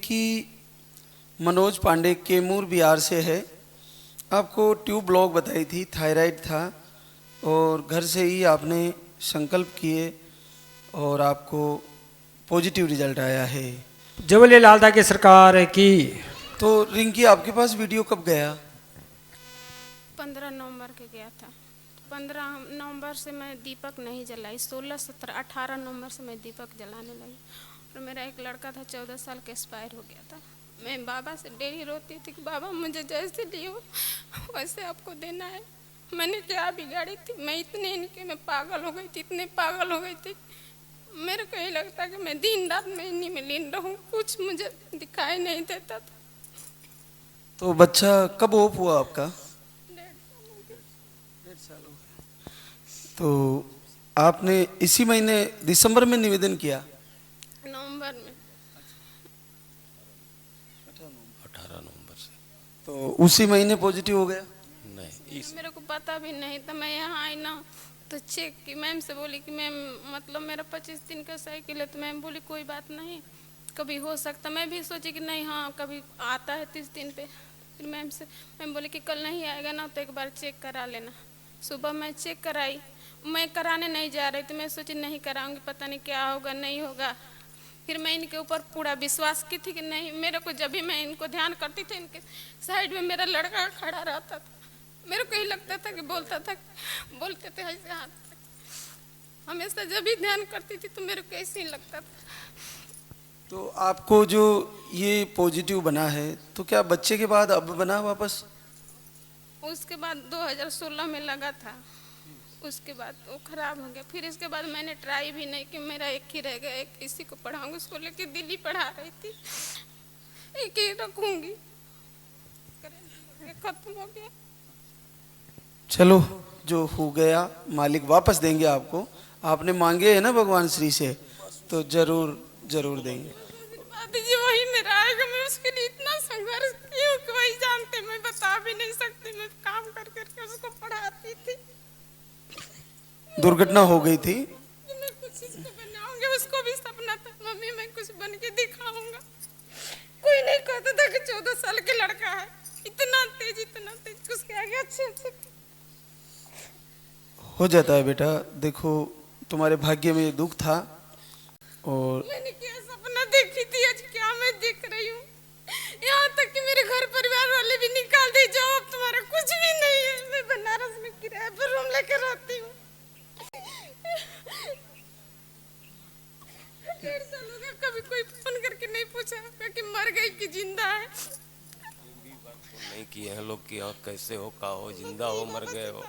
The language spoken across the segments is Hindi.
रिंकी मनोज पांडे कैमूर बिहार से है। आपको ट्यूब ब्लॉक बताई थी, थायराइड था और घर से ही आपने संकल्प किए और आपको पॉजिटिव रिजल्ट आया है। जबले लालदा की सरकार की। तो रिंकी आपके पास वीडियो कब गया? 15 नवंबर के गया था। 15 नवंबर से मैं दीपक नहीं जलाई, 16, 17, 18 नवंबर से मैं दीपक जलाने लगी। और मेरा एक लड़का था 14 साल का, एक्सपायर हो गया था। मैं बाबा से डेली रोती थी कि बाबा मुझे जैसे लियो वैसे आपको देना है। मैंने क्या बिगाड़ी थी? मैं इतने इनके में पागल हो गई थी, इतने पागल हो गई थी। मेरे को ये लगता कि मैं दिन रात में इन्हीं में लीन रहूं, कुछ मुझे दिखाई नहीं देता था। तो बच्चा कब ऑफ हुआ आपका? 1.5 साल हो गया। तो आपने इसी महीने दिसंबर में निवेदन किया? नवंबर में। 18 नवंबर से। तो उसी महीने पॉजिटिव हो गया? नहीं, मेरे को पता भी नहीं था। मैं यहाँ आई ना तो चेक की, मैम से बोली कि मैम मतलब मेरा 25 दिन का साइकिल है। तो मैम बोली कोई बात नहीं, कभी हो सकता। मैं भी सोची कि नहीं, हाँ कभी आता है 30 दिन पे। फिर मैम बोली कि कल नहीं आएगा ना तो एक बार चेक करा लेना। सुबह मैं चेक कराई, मैं कराने नहीं जा रही थी। मैं सोची नहीं कराऊंगी, पता नहीं क्या होगा नहीं होगा। फिर मैं इनके ऊपर पूरा विश्वास की थी कि नहीं, मेरे को जब भी मैं इनको ध्यान करती थी इनके साइड में मेरा लड़का खड़ा रहता था। मेरे को ही लगता था कि बोलते थे ऐसे हाथ से। हमेशा जब भी ध्यान करती थी तो मेरे को ऐसे ही लगता था। तो आपको जो ये पॉजिटिव बना है तो क्या बच्चे के बाद अब बना वापस? उसके बाद 2016 में लगा था, उसके बाद वो खराब हो गया। फिर इसके बाद मैंने ट्राई भी नहीं कि मेरा एक ही रह गया, एक इसी को पढ़ाऊंगी। उसको लेके दिल्ली पढ़ा रही थी, एक ही रखूंगी। खत्म हो गया। चलो जो हो गया मालिक वापस देंगे आपको। आपने मांगे है ना भगवान श्री से, तो जरूर जरूर देंगे। जी वही मेरा आएगा। मैं उसके लिए इतना संघर्ष की हूँ कि वही जानते, मैं बता भी नहीं सकती। मैं काम कर करके उसको पढ़ाती थी। दुर्घटना हो गई थी। मैं कुछ इसको बनाऊंगी, उसको भी सपना था मम्मी मैं कुछ बन के दिखाऊंगा। कोई नहीं कहता था कि 14 साल के लड़का है, इतना तेज उसके आगे अच्छे हो जाता है बेटा। देखो तुम्हारे भाग्य में दुख था और मैंने क्या सपना देखी थी, आज क्या मैं देख रही हूँ। यहाँ तक कि मेरे घर परिवार वाले भी निकाल दे, जाओ अब तुम्हारा कुछ भी नहीं है। मैं बनारस में किराए पर रूम लेकर रहती हूँ। 1.5 साल हो गया, कभी कोई फोन करके नहीं पूछा कि मर गई कि जिंदा है। नहीं किए हैं लोग कि हाँ कैसे हो, का हो, जिंदा हो, मर गए हो,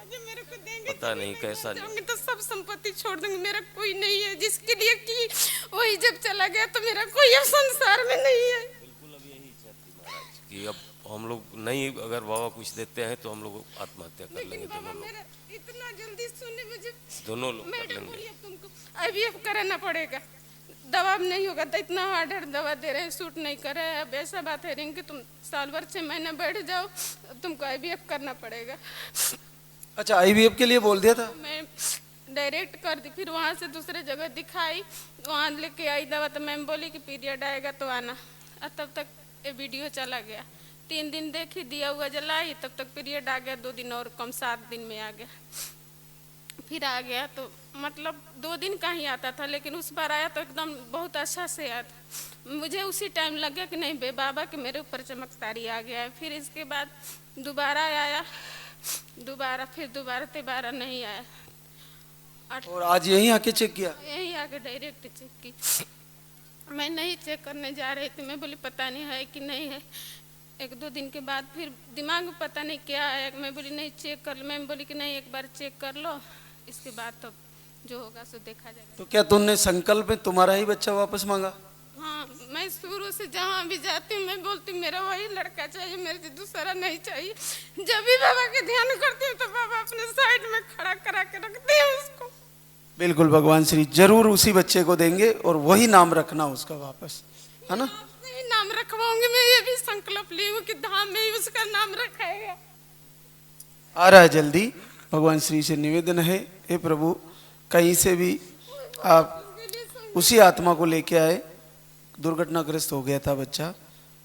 पता नहीं कैसा नहीं। तो सब संपत्ति छोड़ दूंगी, मेरा कोई नहीं है जिसके लिए कि वही जब चला गया तो मेरा कोई अब संसार में नहीं है। बिल्कुल अब यही इच्छा थी महाराज कि अब हम लोग नहीं, अगर बाबा कुछ देते हैं तो हम लोग आत्महत्या कर लेंगे। बाबा मेरा इतना जल्दी सुने मुझे, दोनों लोग कर मैडम लेंगे। बोलिए तुमको IVF कराना पड़ेगा, दवा नहीं होगा तो इतना हार्ड दवा दे रहे हैं, सूट नहीं कर रहे हैं। अब ऐसा बात है रिंग कि तुम साल भर 6 महीने बैठ जाओ, तुमको IVF करना पड़ेगा। अच्छा IVF के लिए बोल दिया था? मैं डायरेक्ट कर दी, फिर वहाँ से दूसरे जगह दिखाई, वहाँ लेके आई दवा। तो मैम बोली कि पीरियड आएगा तो आना। और तब तक ये वीडियो चला गया। 3 दिन देखी, दिया हुआ जलाई, तब तक पीरियड आ गया। 2 दिन और कम, 7 दिन में आ गया। फिर आ गया तो मतलब 2 दिन का ही आता था, लेकिन उस बार आया तो एकदम बहुत अच्छा से आया था। मुझे उसी टाइम लग गया कि नहीं बे बाबा के मेरे ऊपर चमत्कारी आ गया है। फिर इसके बाद दोबारा आया, फिर दोबारा नहीं आया। और आज यहीं आके चेक किया? यहीं आके डायरेक्ट चेक की। मैं नहीं चेक करने जा रही थी, मैं बोली पता नहीं है कि नहीं है। 1-2 दिन के बाद फिर दिमाग में पता नहीं क्या है, मैं बोली नहीं चेक कर लो। मैम बोली कि नहीं एक बार चेक कर लो, इसके बाद तो जो होगा सो देखा जाएगा। तो क्या तुमने संकल्प में तुम्हारा ही बच्चा वापस मांगा? हाँ, मैं शुरू से जहाँ भी जाती हूँ मैं बोलती हूँ मेरा वही लड़का चाहिए, मेरे से दूसरा नहीं चाहिए। जब भी बाबा के ध्यान करती हूँ तो बाबा अपने साइड में खड़ा करा के रखते हैं उसको। बिल्कुल भगवान श्री जरूर उसी बच्चे को देंगे और वही नाम रखना उसका वापस, है ना? आपसे ही नाम रखवाऊंगी मैं, ये भी संकल्प ली हूँ कि धाम में ही उसका नाम रखाएगा। आ रहा है जल्दी। भगवान श्री से निवेदन है, हे प्रभु कहीं से भी आप उसी आत्मा को लेके आए। दुर्घटनाग्रस्त हो गया था बच्चा,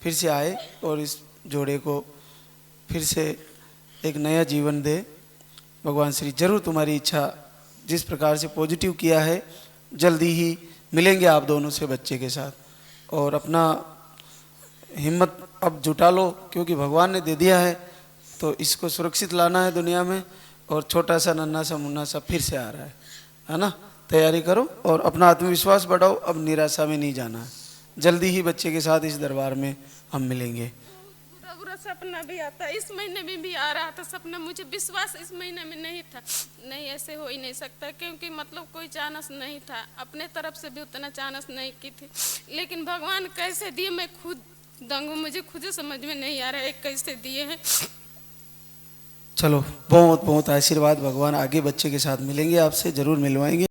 फिर से आए और इस जोड़े को फिर से एक नया जीवन दे। भगवान श्री जरूर तुम्हारी इच्छा जिस प्रकार से पॉजिटिव किया है, जल्दी ही मिलेंगे आप दोनों से बच्चे के साथ। और अपना हिम्मत अब जुटा लो, क्योंकि भगवान ने दे दिया है तो इसको सुरक्षित लाना है दुनिया में। और छोटा सा नन्हा सा मुन्ना सा फिर से आ रहा है ना। तैयारी करो और अपना आत्मविश्वास बढ़ाओ। अब निराशा में नहीं जाना है। जल्दी ही बच्चे के साथ इस दरबार में हम मिलेंगे। बुरा बुरा सपना भी आता है, इस महीने में भी आ रहा था सपना। मुझे विश्वास इस महीने में नहीं था, नहीं ऐसे हो ही नहीं सकता, क्योंकि मतलब कोई चांस नहीं था, अपने तरफ से भी उतना चांस नहीं की थी। लेकिन भगवान कैसे दिए मैं खुद दंग हूँ, मुझे खुद समझ में नहीं आ रहा है कैसे दिए हैं। चलो बहुत बहुत आशीर्वाद। भगवान आगे बच्चे के साथ मिलेंगे, आपसे जरूर मिलवाएंगे।